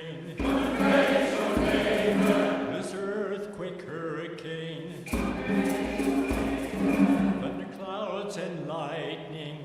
rain. Praise your neighbor. This earthquake, hurricane. Thunder clouds and lightning.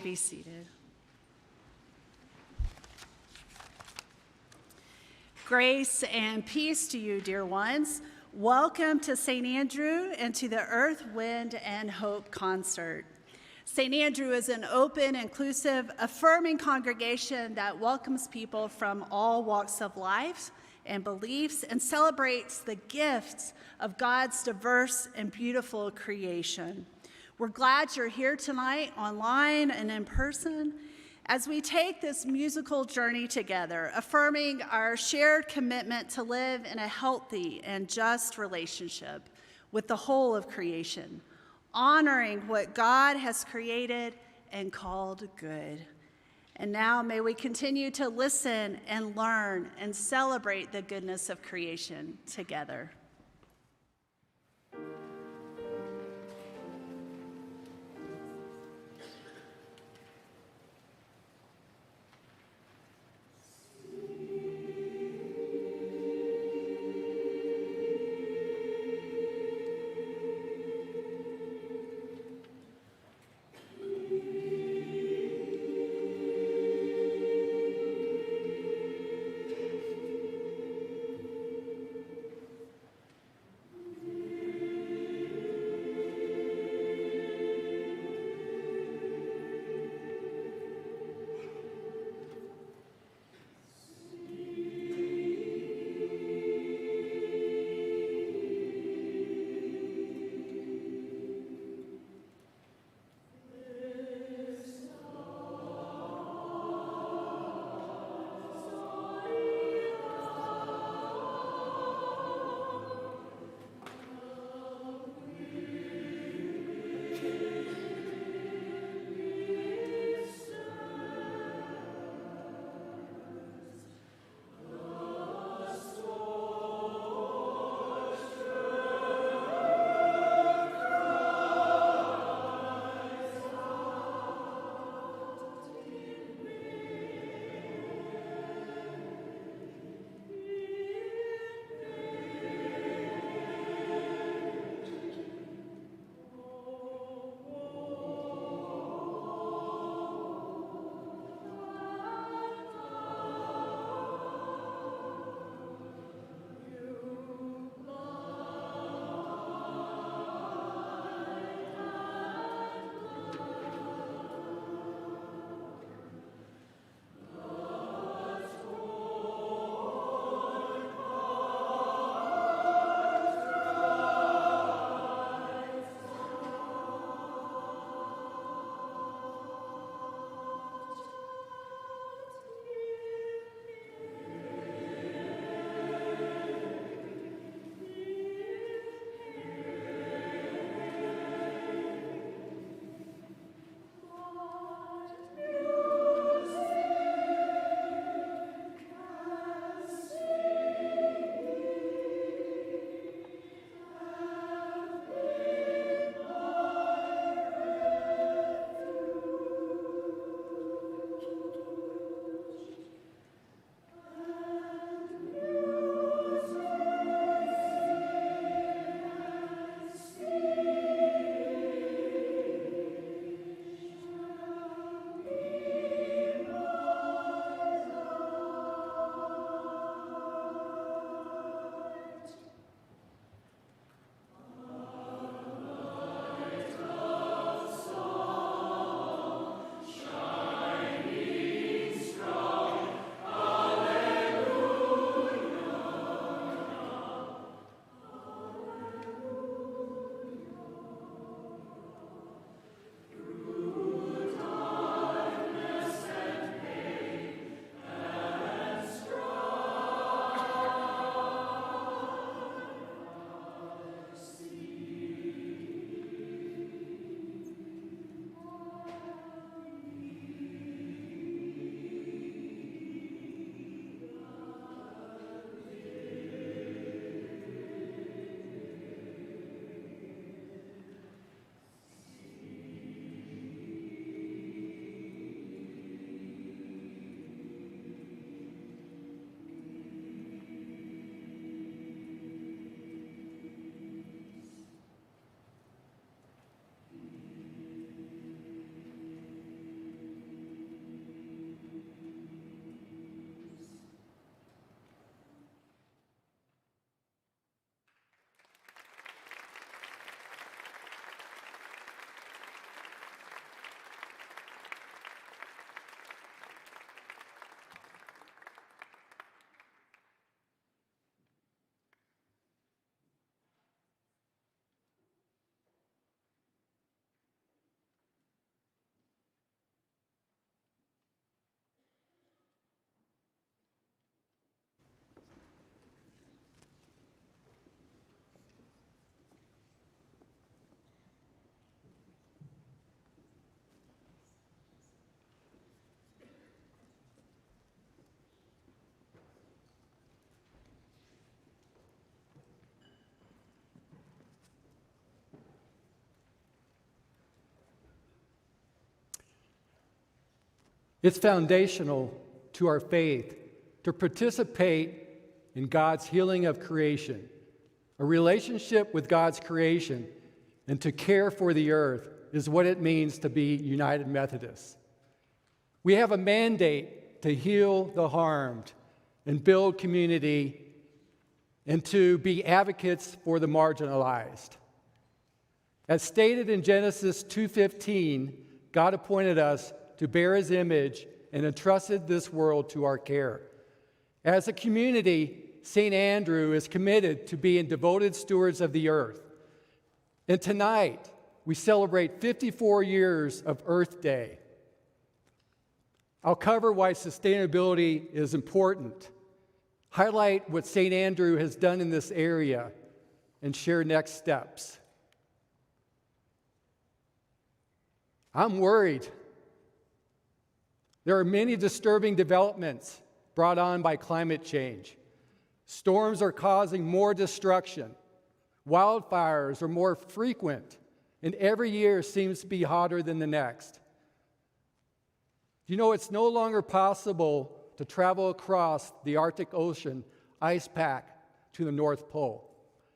be seated. Grace and peace to you, dear ones. Welcome to St. Andrew and to the Earth, Wind, and Hope concert. St. Andrew is an open, inclusive, affirming congregation that welcomes people from all walks of life and beliefs and celebrates the gifts of God's diverse and beautiful creation. We're glad you're here tonight, online and in person, as we take this musical journey together, affirming our shared commitment to live in a healthy and just relationship with the whole of creation, honoring what God has created and called good. And now may we continue to listen and learn and celebrate the goodness of creation together. It's foundational to our faith to participate in God's healing of creation, a relationship with God's creation, and to care for the earth is what it means to be United Methodists. We have a mandate to heal the harmed and build community and to be advocates for the marginalized. As stated in Genesis 2:15, God appointed us to bear his image and entrusted this world to our care. As a community, St. Andrew is committed to being devoted stewards of the earth. And tonight, we celebrate 54 years of Earth Day. I'll cover why sustainability is important, highlight what St. Andrew has done in this area, and share next steps. I'm worried. There are many disturbing developments brought on by climate change. Storms are causing more destruction. Wildfires are more frequent, and every year seems to be hotter than the next. You know, it's no longer possible to travel across the Arctic Ocean ice pack to the North Pole.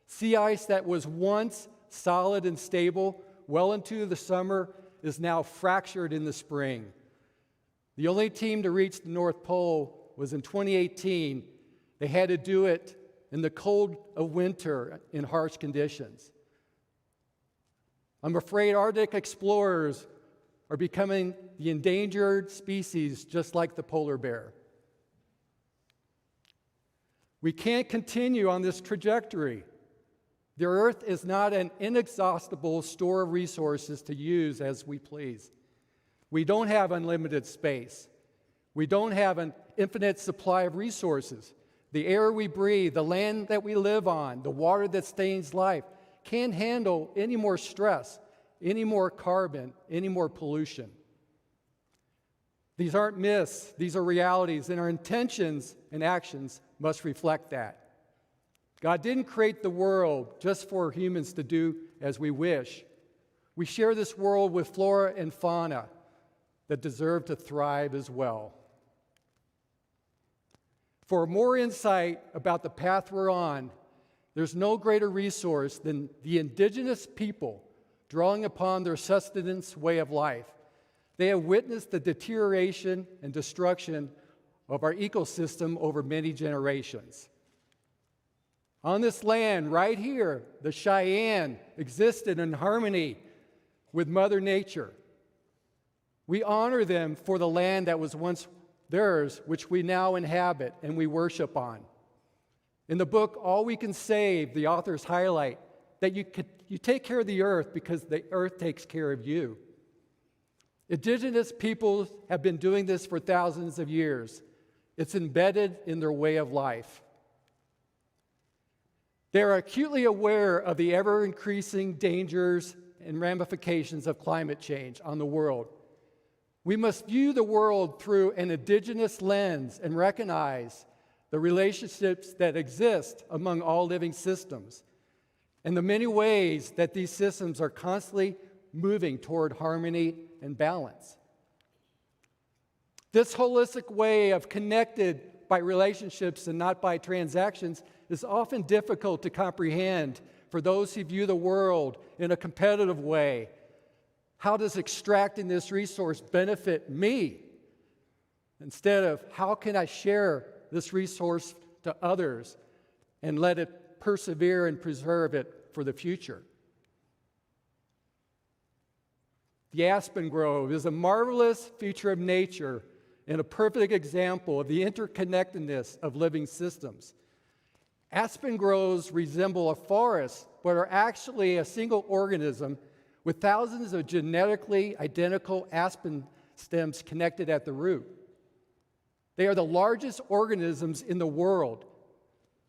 Sea ice that was once solid and stable well into the summer is now fractured in the spring. The only team to reach the North Pole was in 2018. They had to do it in the cold of winter in harsh conditions. I'm afraid Arctic explorers are becoming the endangered species just like the polar bear. We can't continue on this trajectory. The earth is not an inexhaustible store of resources to use as we please. We don't have unlimited space. We don't have an infinite supply of resources. The air we breathe, the land that we live on, the water that sustains life can't handle any more stress, any more carbon, any more pollution. These aren't myths, these are realities, and our intentions and actions must reflect that. God didn't create the world just for humans to do as we wish. We share this world with flora and fauna that deserve to thrive as well. For more insight about the path we're on, there's no greater resource than the indigenous people drawing upon their sustenance way of life. They have witnessed the deterioration and destruction of our ecosystem over many generations. On this land right here, the Cheyenne existed in harmony with Mother Nature. We honor them for the land that was once theirs, which we now inhabit and we worship on. In the book, All We Can Save, the authors highlight that you take care of the earth because the earth takes care of you. Indigenous peoples have been doing this for thousands of years. It's embedded in their way of life. They are acutely aware of the ever-increasing dangers and ramifications of climate change on the world. We must view the world through an indigenous lens and recognize the relationships that exist among all living systems and the many ways that these systems are constantly moving toward harmony and balance. This holistic way of connected by relationships and not by transactions is often difficult to comprehend for those who view the world in a competitive way. How does extracting this resource benefit me? Instead of how can I share this resource to others and let it persevere and preserve it for the future? The aspen grove is a marvelous feature of nature and a perfect example of the interconnectedness of living systems. Aspen groves resemble a forest, but are actually a single organism with thousands of genetically identical aspen stems connected at the root. They are the largest organisms in the world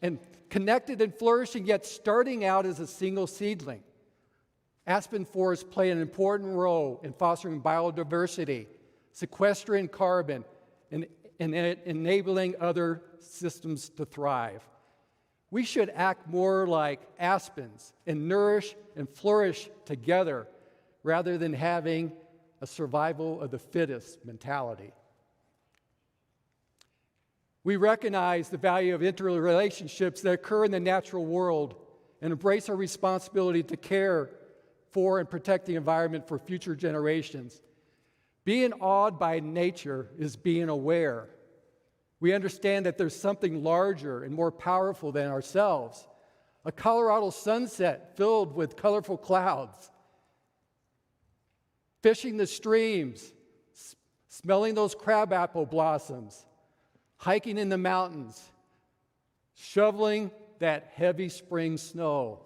and connected and flourishing, yet starting out as a single seedling. Aspen forests play an important role in fostering biodiversity, sequestering carbon, and enabling other systems to thrive. We should act more like aspens and nourish and flourish together rather than having a survival of the fittest mentality. We recognize the value of interrelationships that occur in the natural world and embrace our responsibility to care for and protect the environment for future generations. Being awed by nature is being aware. We understand that there's something larger and more powerful than ourselves. A Colorado sunset filled with colorful clouds. Fishing the streams, smelling those crabapple blossoms, hiking in the mountains, shoveling that heavy spring snow.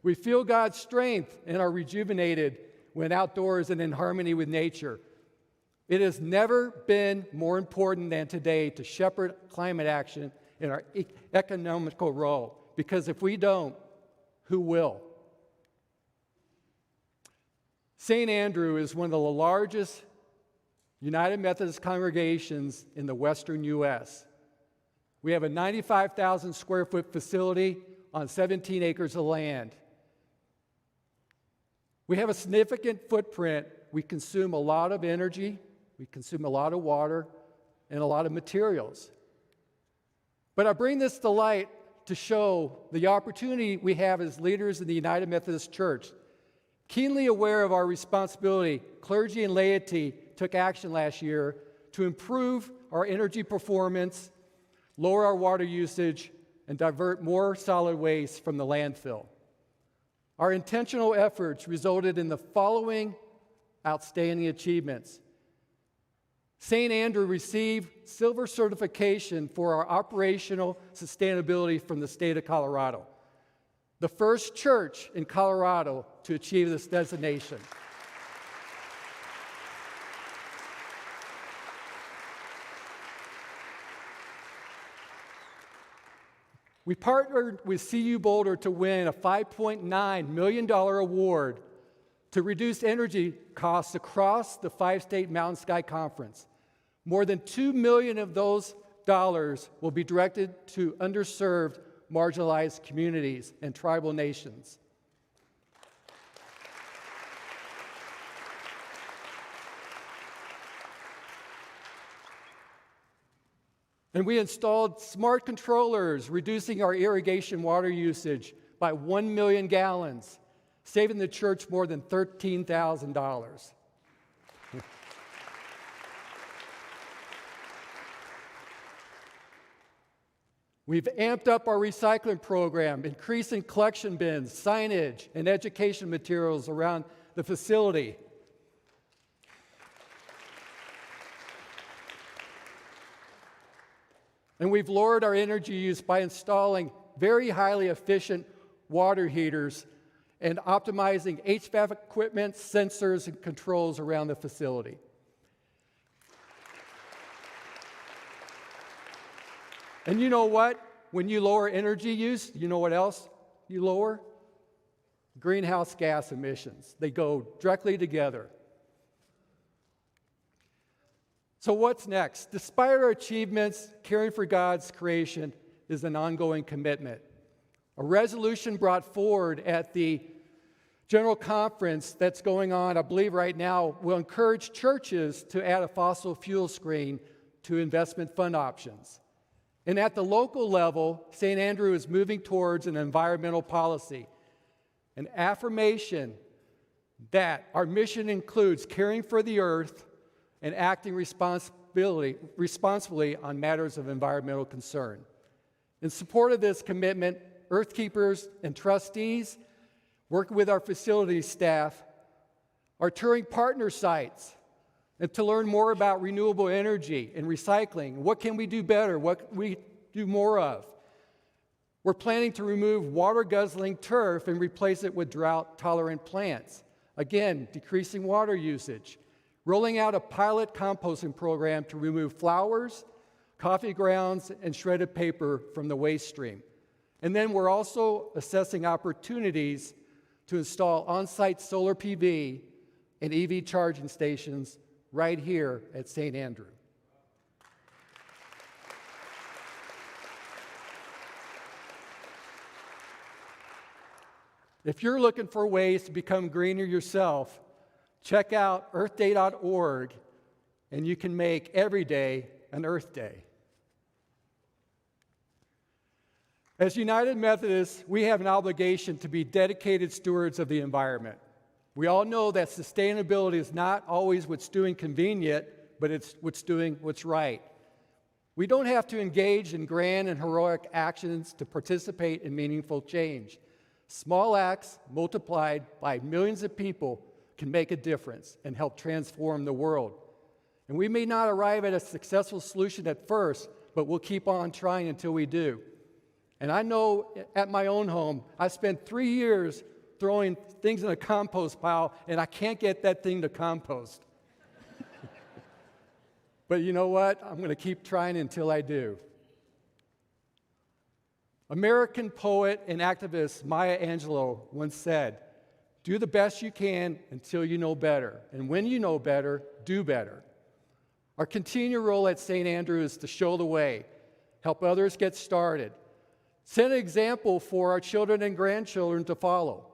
We feel God's strength and are rejuvenated when outdoors and in harmony with nature. It has never been more important than today to shepherd climate action in our economical role, because if we don't, who will? St. Andrew is one of the largest United Methodist congregations in the western U.S. We have a 95,000 square foot facility on 17 acres of land. We have a significant footprint. We consume a lot of energy, we consume a lot of water, and a lot of materials. But I bring this to light to show the opportunity we have as leaders in the United Methodist Church. Keenly aware of our responsibility, clergy and laity took action last year to improve our energy performance, lower our water usage, and divert more solid waste from the landfill. Our intentional efforts resulted in the following outstanding achievements. St. Andrew received silver certification for our operational sustainability from the state of Colorado, the first church in Colorado to achieve this designation. We partnered with CU Boulder to win a $5.9 million award to reduce energy costs across the 5-state Mountain Sky Conference. More than $2 million of those dollars will be directed to underserved, marginalized communities and tribal nations. And we installed smart controllers, reducing our irrigation water usage by 1 million gallons, saving the church more than $13,000. We've amped up our recycling program, increasing collection bins, signage, and education materials around the facility. And we've lowered our energy use by installing very highly efficient water heaters and optimizing HVAC equipment, sensors, and controls around the facility. And you know what? When you lower energy use, you know what else you lower? Greenhouse gas emissions. They go directly together. So what's next? Despite our achievements, caring for God's creation is an ongoing commitment. A resolution brought forward at the General Conference that's going on, I believe right now, will encourage churches to add a fossil fuel screen to investment fund options. And at the local level, St. Andrew is moving towards an environmental policy, an affirmation that our mission includes caring for the earth and acting responsibly on matters of environmental concern. In support of this commitment, Earth Keepers and trustees, working with our facility staff, are touring partner sites and to learn more about renewable energy and recycling. What can we do better? What can we do more of? We're planning to remove water-guzzling turf and replace it with drought-tolerant plants. Again, decreasing water usage. Rolling out a pilot composting program to remove flowers, coffee grounds, and shredded paper from the waste stream. And then we're also assessing opportunities to install on-site solar PV and EV charging stations right here at St. Andrew. If you're looking for ways to become greener yourself, check out earthday.org, and you can make every day an Earth Day. As United Methodists, we have an obligation to be dedicated stewards of the environment. We all know that sustainability is not always what's doing convenient, but it's what's doing what's right. We don't have to engage in grand and heroic actions to participate in meaningful change. Small acts multiplied by millions of people can make a difference and help transform the world. And we may not arrive at a successful solution at first, but we'll keep on trying until we do. And I know at my own home, I spent 3 years throwing things in a compost pile, and I can't get that thing to compost. But you know what? I'm going to keep trying until I do. American poet and activist Maya Angelou once said, "Do the best you can until you know better. And when you know better, do better." Our continued role at St. Andrew is to show the way, help others get started, set an example for our children and grandchildren to follow.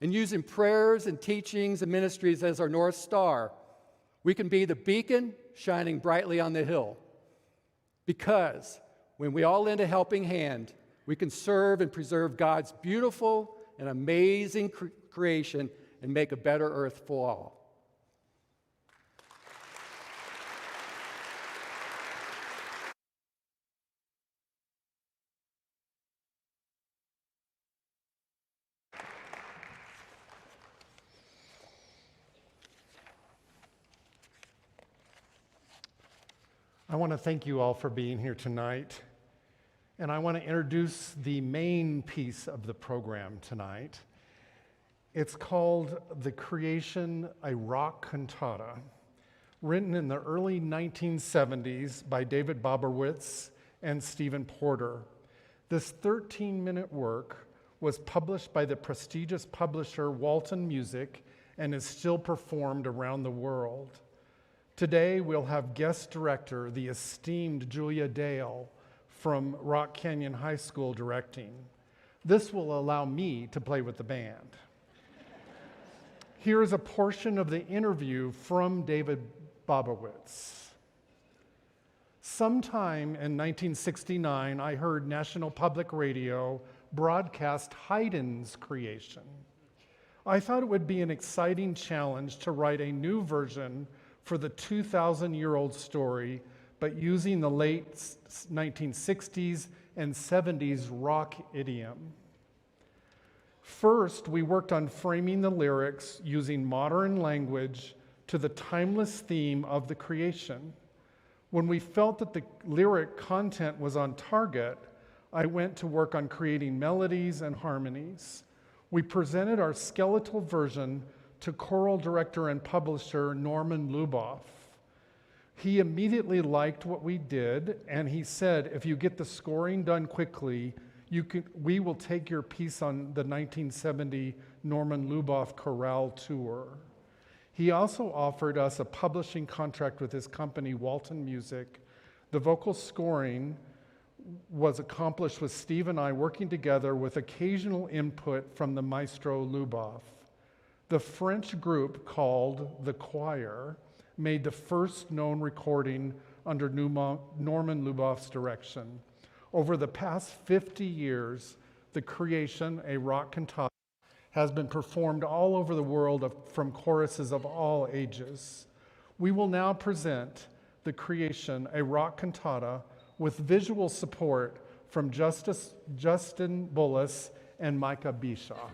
And using prayers and teachings and ministries as our North Star, we can be the beacon shining brightly on the hill. Because when we all lend a helping hand, we can serve and preserve God's beautiful and amazing creation and make a better earth for all. I want to thank you all for being here tonight. And I want to introduce the main piece of the program tonight. It's called The Creation, a Rock Cantata, written in the early 1970s by David Boberwitz and Stephen Porter. This 13-minute work was published by the prestigious publisher Walton Music and is still performed around the world. Today, we'll have guest director, the esteemed Julia Dale from Rock Canyon High School directing. This will allow me to play with the band. Here is a portion of the interview from David Boberwitz. Sometime in 1969, I heard National Public Radio broadcast Haydn's Creation. I thought it would be an exciting challenge to write a new version for the 2,000-year-old story, but using the late 1960s and 70s rock idiom. First, we worked on framing the lyrics using modern language to the timeless theme of the creation. When we felt that the lyric content was on target, I went to work on creating melodies and harmonies. We presented our skeletal version to choral director and publisher Norman Luboff. He immediately liked what we did, and he said, if you get the scoring done quickly, we will take your piece on the 1970 Norman Luboff Chorale Tour. He also offered us a publishing contract with his company, Walton Music. The vocal scoring was accomplished with Steve and I working together with occasional input from the maestro Luboff. The French group called The Choir made the first known recording under Norman Luboff's direction. Over the past 50 years, The Creation, a rock cantata, has been performed all over the world from choruses of all ages. We will now present The Creation, a rock cantata, with visual support from Justin Bullis and Micah Bishaw.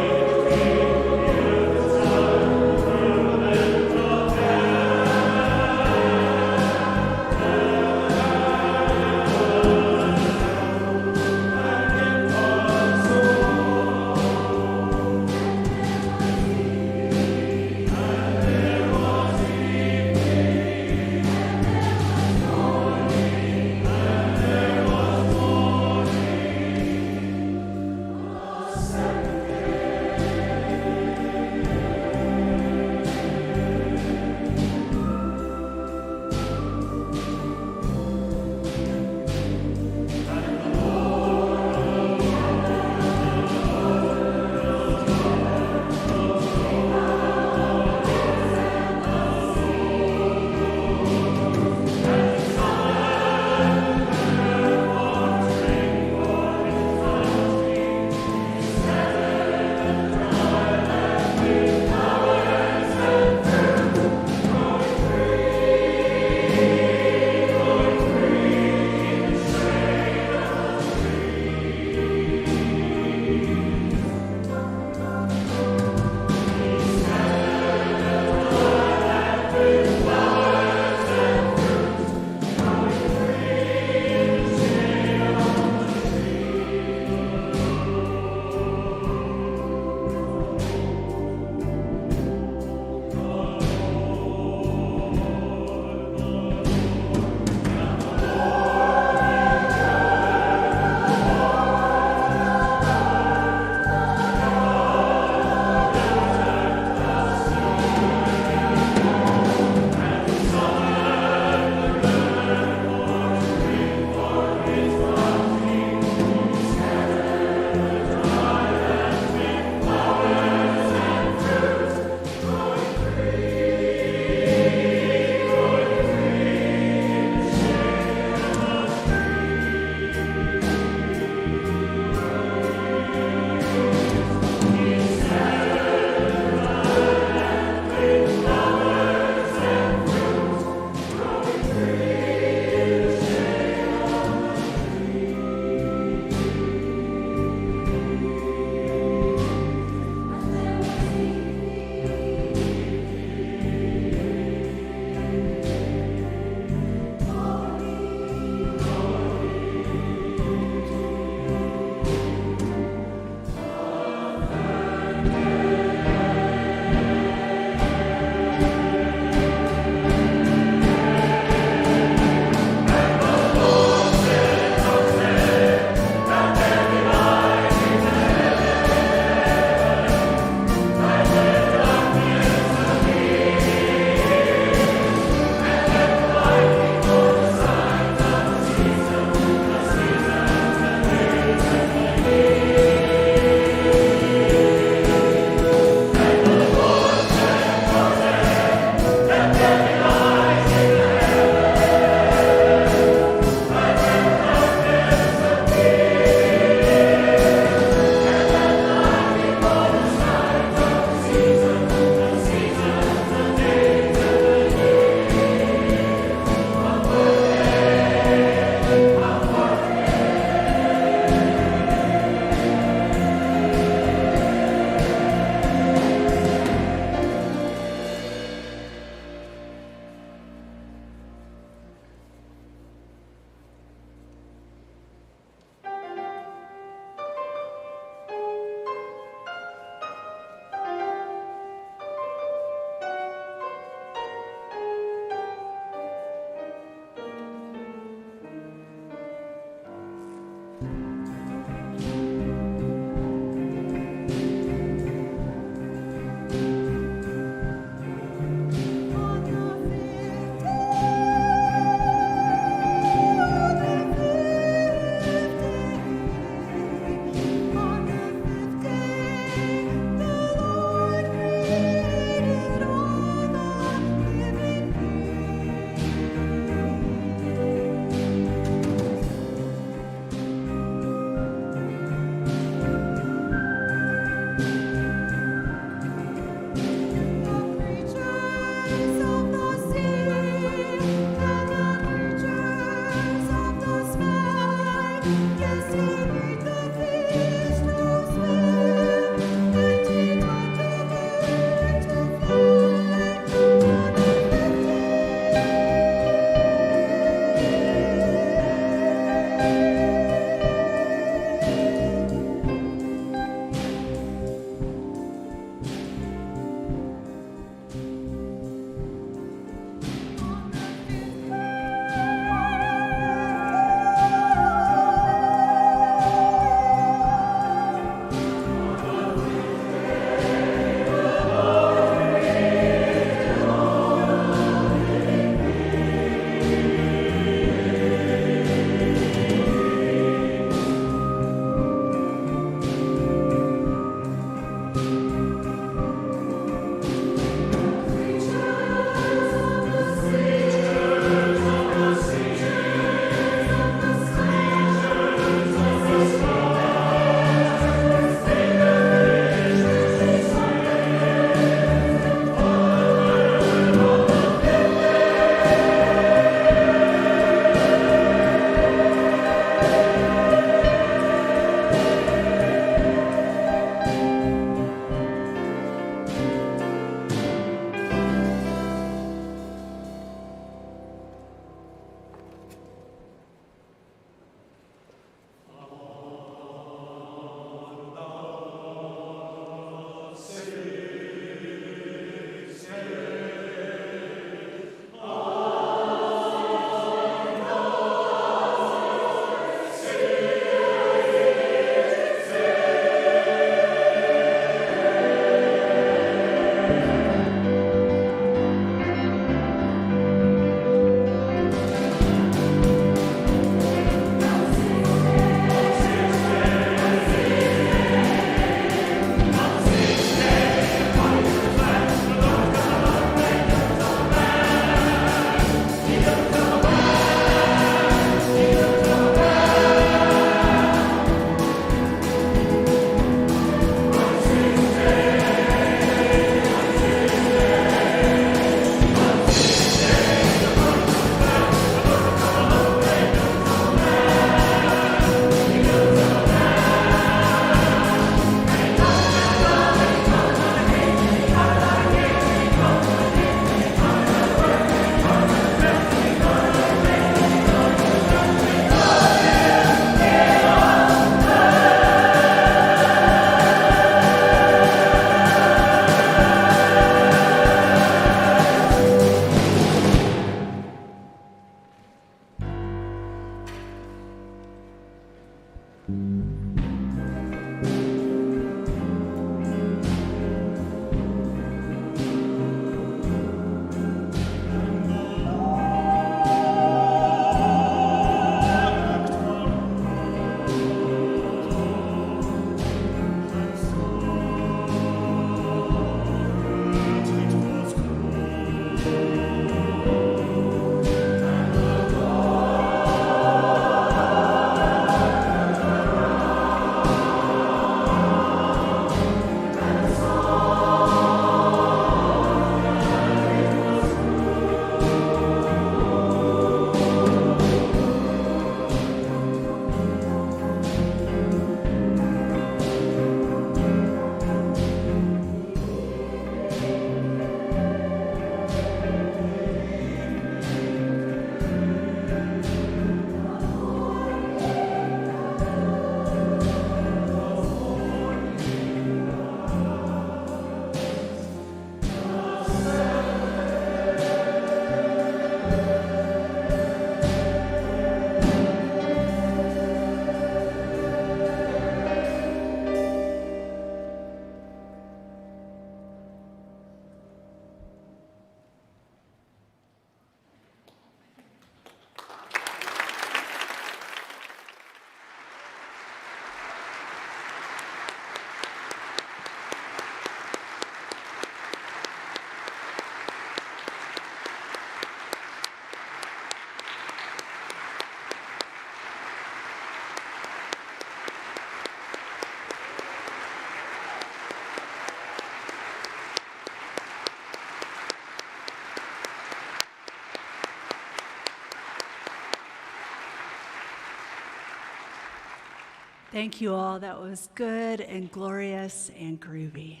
Thank you all. That was good and glorious and groovy.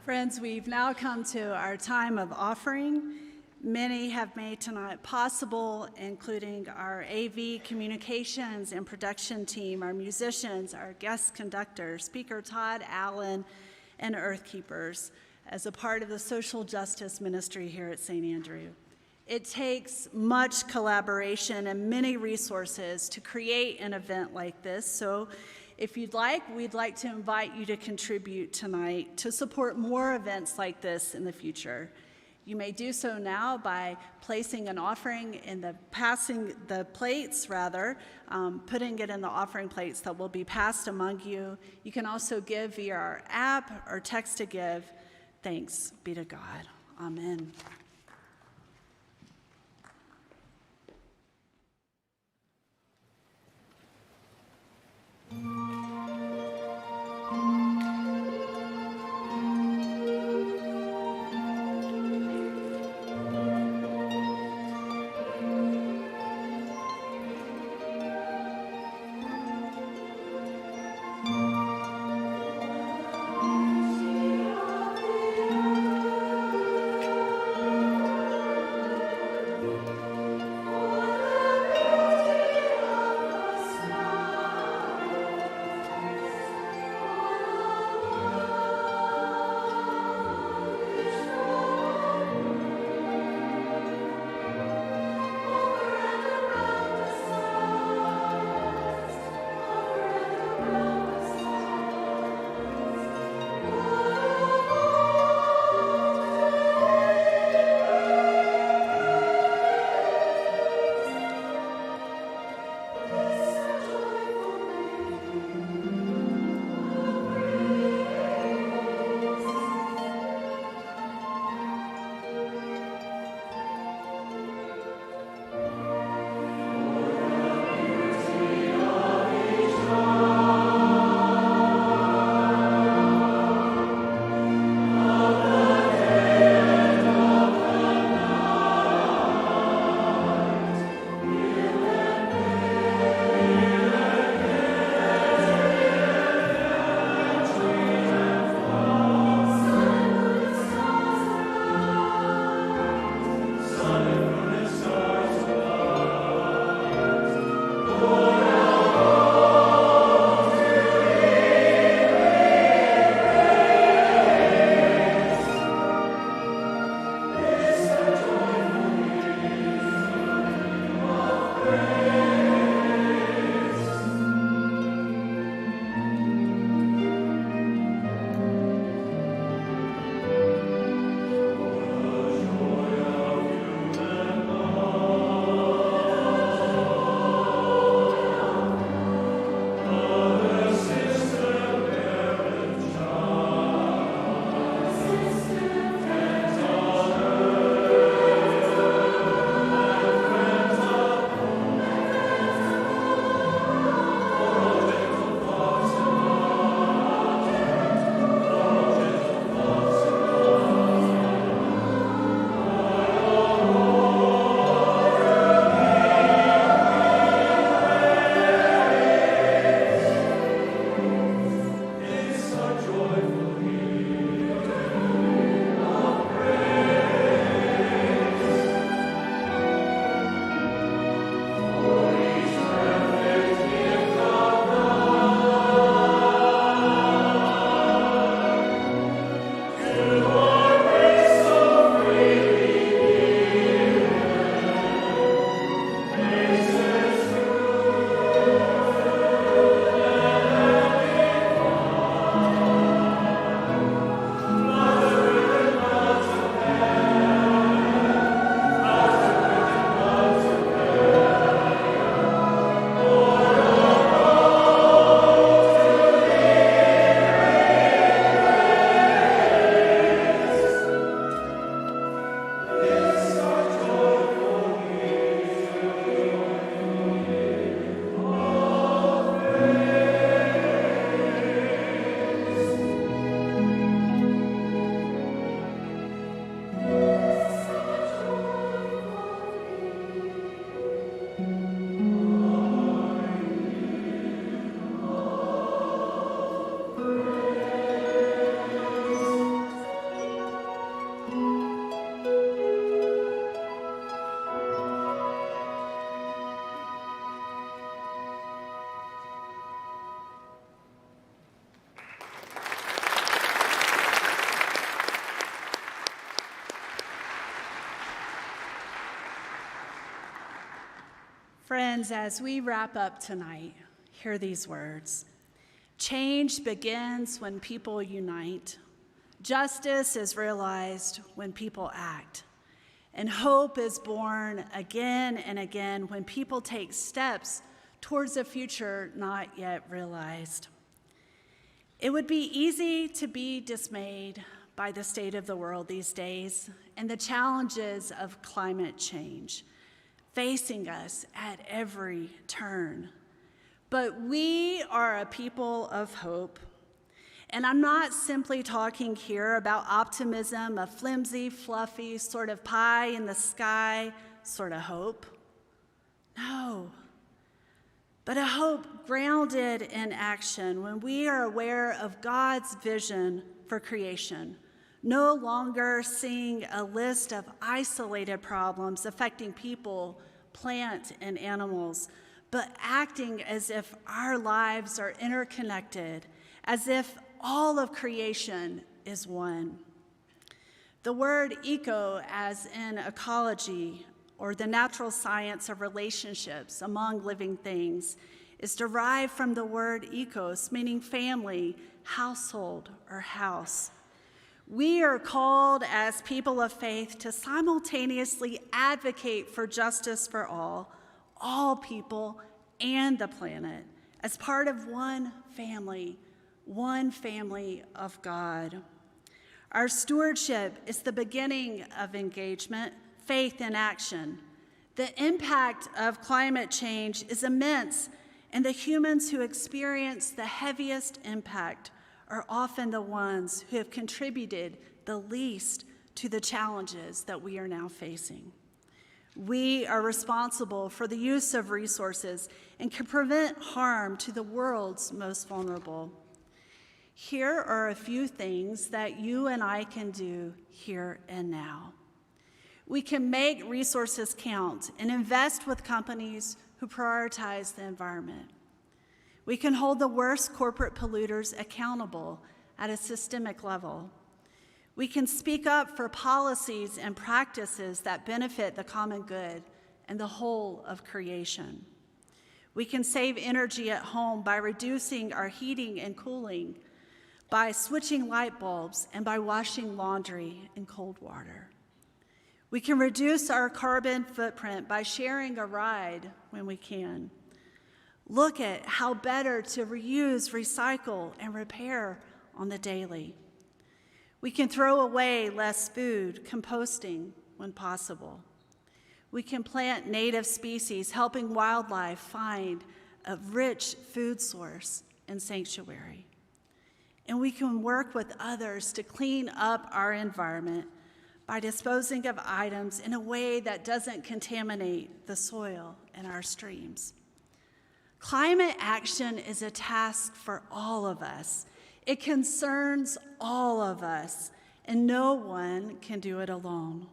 Friends, we've now come to our time of offering. Many have made tonight possible, including our AV communications and production team, our musicians, our guest conductor, Speaker Todd Allen, and Earth Keepers, as a part of the social justice ministry here at St. Andrew. It takes much collaboration and many resources to create an event like this, so if you'd like, we'd like to invite you to contribute tonight to support more events like this in the future. You may do so now by placing an offering in passing the plates, putting it in the offering plates that will be passed among you. You can also give via our app or text to give. Thanks be to God. Amen. Friends, as we wrap up tonight, hear these words. Change begins when people unite. Justice is realized when people act. And hope is born again and again when people take steps towards a future not yet realized. It would be easy to be dismayed by the state of the world these days and the challenges of climate change facing us at every turn. But we are a people of hope. And I'm not simply talking here about optimism, a flimsy, fluffy, sort of pie in the sky sort of hope. No, but a hope grounded in action when we are aware of God's vision for creation, no longer seeing a list of isolated problems affecting people, plant, and animals, but acting as if our lives are interconnected, as if all of creation is one. The word eco, as in ecology, or the natural science of relationships among living things, is derived from the word ecos, meaning family, household, or house. We are called as people of faith to simultaneously advocate for justice for all people, and the planet, as part of one family of God. Our stewardship is the beginning of engagement, faith in action. The impact of climate change is immense, and the humans who experience the heaviest impact are often the ones who have contributed the least to the challenges that we are now facing. We are responsible for the use of resources and can prevent harm to the world's most vulnerable. Here are a few things that you and I can do here and now. We can make resources count and invest with companies who prioritize the environment. We can hold the worst corporate polluters accountable at a systemic level. We can speak up for policies and practices that benefit the common good and the whole of creation. We can save energy at home by reducing our heating and cooling, by switching light bulbs, and by washing laundry in cold water. We can reduce our carbon footprint by sharing a ride when we can. Look at how better to reuse, recycle, and repair on the daily. We can throw away less food, composting when possible. We can plant native species, helping wildlife find a rich food source and sanctuary. And we can work with others to clean up our environment by disposing of items in a way that doesn't contaminate the soil and our streams. Climate action is a task for all of us. It concerns all of us, and no one can do it alone.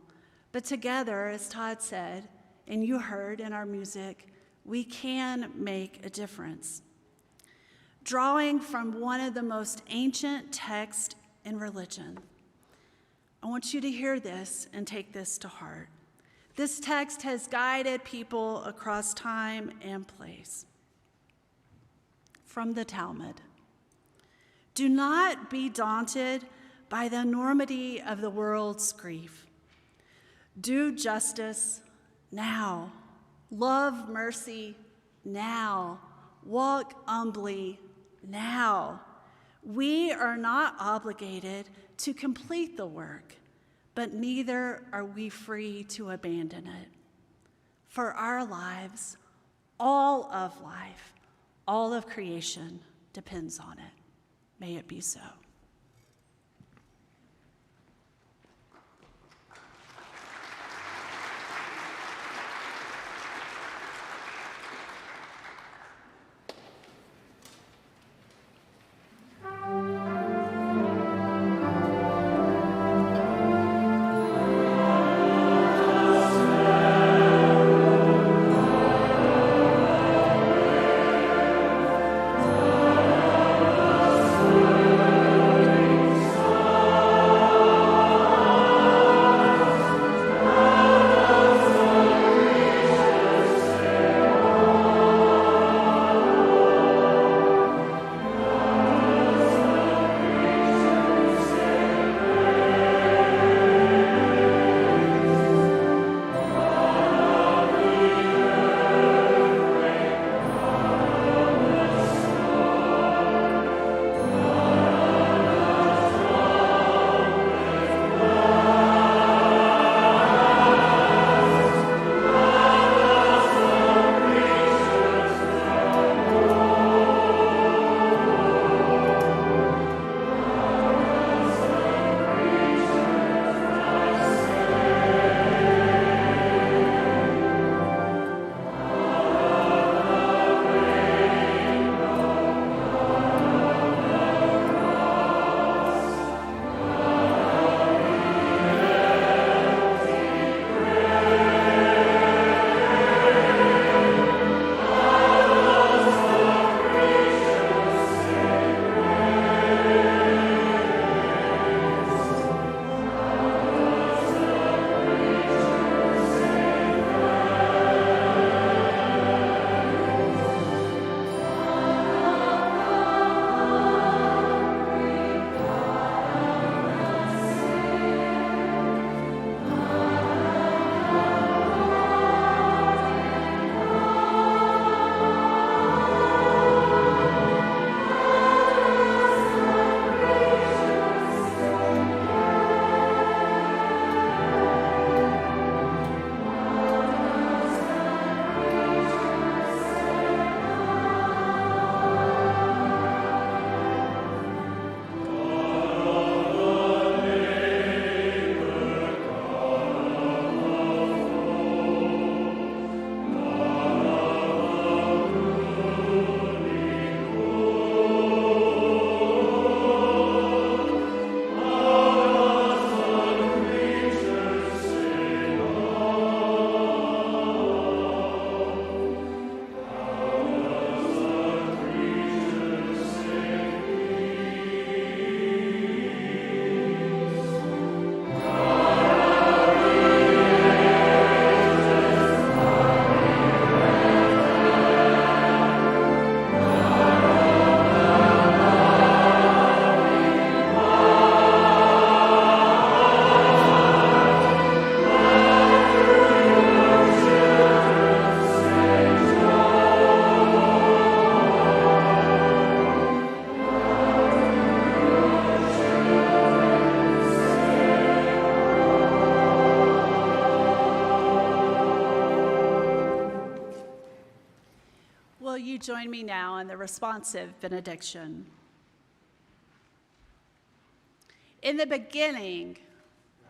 But together, as Todd said, and you heard in our music, we can make a difference. Drawing from one of the most ancient texts in religion, I want you to hear this and take this to heart. This text has guided people across time and place. From the Talmud. Do not be daunted by the enormity of the world's grief. Do justice now. Love mercy now. Walk humbly now. We are not obligated to complete the work, but neither are we free to abandon it. For our lives, all of life, all of creation depends on it. May it be so. join me now in the responsive benediction? In the beginning,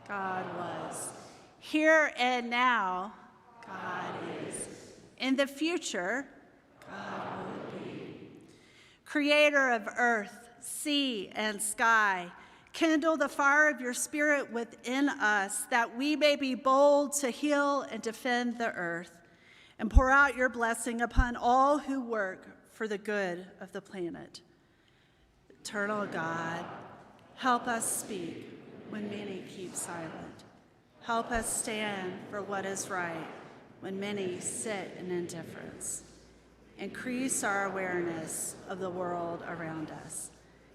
God was. Here and now, God is. In the future, God will be. Creator of earth, sea, and sky, kindle the fire of your Spirit within us, that we may be bold to heal and defend the earth, and pour out your blessing upon all who work for the good of the planet. Eternal God, help us speak when many keep silent. Help us stand for what is right when many sit in indifference. Increase our awareness of the world around us.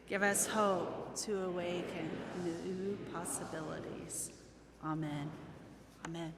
Give us hope to awaken new possibilities. Amen. Amen.